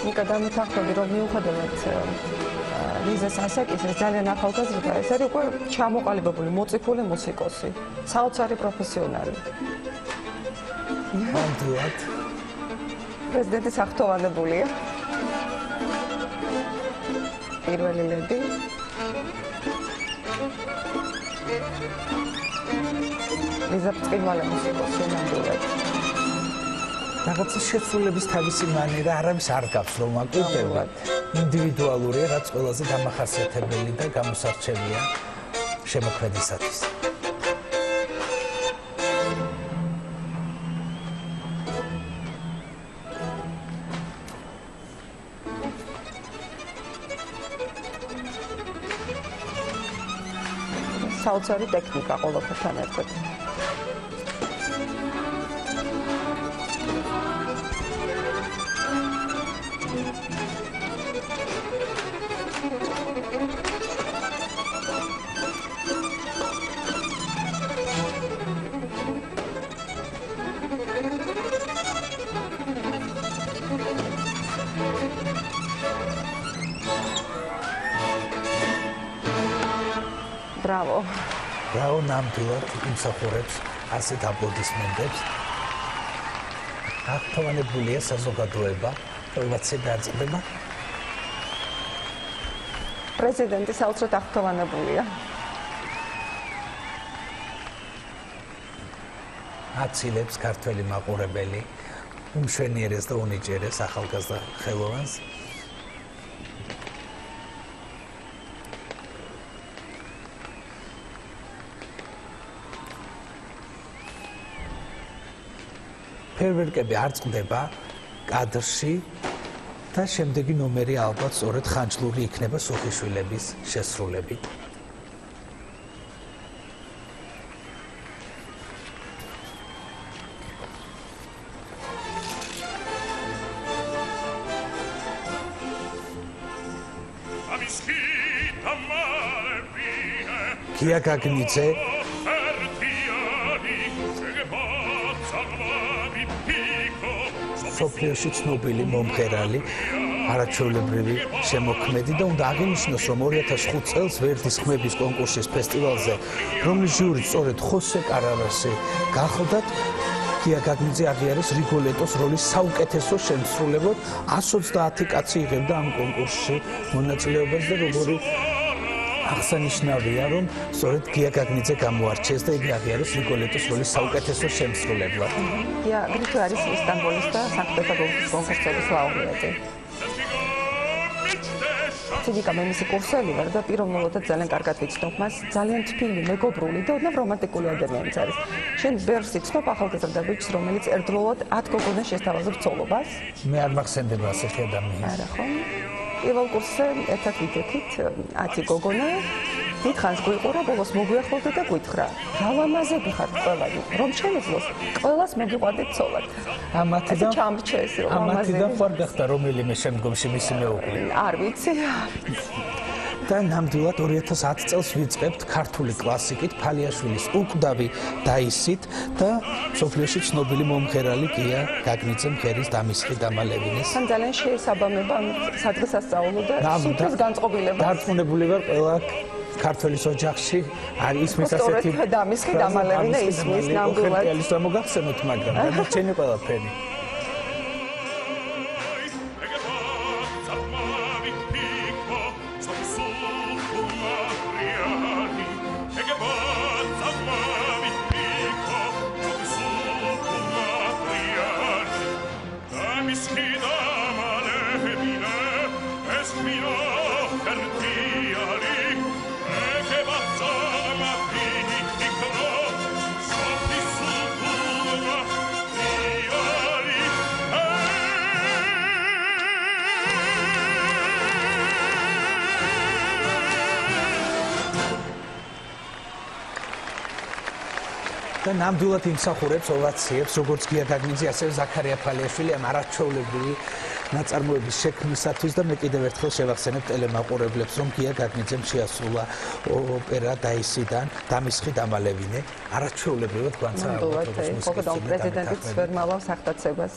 ნიკა დამეთანხმები, რომ მიუხედავად ლიზას ასაკის ძალიან ახალგაზრდა, ეს არის უკვე ჩამოყალიბებული, მოწიფული მუსიკოსი, საოცარი პროფესიონალი. ნამდვილად. პრეზიდენტი საფრთხოვანებულია. პირველი ლედი. ლიზა წინვალე მუსიკოსი ნამდვილად. რაღაცა შეცვლილების თავისი მანერა არავის არ გაქვს რომ აკეთებდა. ინდივიდუალურია, რაც ყველაზე დამახასიათებელი და გამოსარჩევია შემოქმედისათვის. საოცარი ტექნიკა ყველაფერთან ერთად. Bravo. Bravo, ნამდვილად იმსახურებს ასეთ აპლოდისმენტებს. აღფრთოვანებულია საზოგადოება, ოვაცია დაწყდება. პრეზიდენტი საოცრად აღფრთოვანებულია. აცილებს ქართველი მაყურებელი უმშვენიერეს და უნიჭიერეს ახალგაზრდა ხელოვანს. ფერვერკები არ წყდება კადრში და შემდეგი ნომერი ალბათ სწორედ ხანჯლური იქნება სოფიშვილების შესრულებით. გია გაგნიძე სოფლიოში ცნობილი მომღერალი, არაჩვეულებრივი შემოქმედი და უნდა აღინიშნოს, რომ 2005 წელს ვერდის ხმების კონკურსის ფესტივალზე, რომლის ჟიური სწორედ ხოსე კარავასი გახლდათ, გია გაგნიძე აღიარეს რიგოლეტოს როლის საუკეთესო შემსრულებლად, 130 კაცი იღებდა ამ კონკურსში მონაწილეობას და როგორი აღსანიშნავია, რომ სწორედ გია გაგნიძე გამოარჩიეს და იგი აღიარეს რიგოლეტოს როლის საუკეთესო შემსრულებლად. გია აგრეთვე არის ისტანბულის და სანქტ-პეტერბურგის კონკურსების ლაურეატი. ციგიკა მე მისი კურსელი ვარ და პიროვნულად ძალიან კარგად ვიცნობ მას, ძალიან თბილი, მეგობრული და ოდნავ რომანტიკული ადამიანიც არის. შენ ბევრს იცნობ ახალგაზრდა ბიჭს, რომელიც ერთდროულად 10 გოგონას შესთავაზებს ცოლობას? მე არ მახსენდება ასეთი ადამიანი. არა ხო? პირველ კურსზე ერთად ვიდექით 10 გოგონა დიდხანს გვიყურა, ბოლოს მოგვიახლოვდა და გვითხრა რა ლამაზები ხართ ყველანი, რომ შემეძლოს ყველას მოგიყვარდეთ ცოლად. ამათიდან ჩამრჩეს რომ ლამაზები. ამათიდან ხარ გახდა რომელიმე შემდგომში მისი მეუღლე. არ ვიცი. და ნამდვილად 2010 წელს ვიწყებთ ქართული კლასიკით ფალიაშვილის უკვდავი დაისით და სოფლიოში ცნობილი მომღერალი გია გაგნიძე მღერის დამისხი დამალევინეს. თან ძალიან შეესაბამება სადღესასწაულო და სუფრის განწყობილება. დარწმუნებული ვარ ყველა ქართველის ოჯახში არის ისმის ასეთი დამისხი დამალევინე ისმის ნამდვილად. ხელს მოგახსენოთ, მაგრამ დანარჩენი ყველაფერი. და ნამდვილად იმსახურებს ოვაციებს, როგორც გია გაგნიძე, ასევე ზაქარია ფალიაშვილი ამ არაჩვეულებრივი ნაწარმოების შექმნისათვის და მე კიდევ ერთხელ შევახსენებ ტელემაყურებლებს, რომ გია გაგნიძემ შეასრულა ოპერა დაისიდან დამისხი დამალევინე, არაჩვეულებრივად განსაკუთრებით პრეზიდენტის ვერ მალავს აღტაცებას.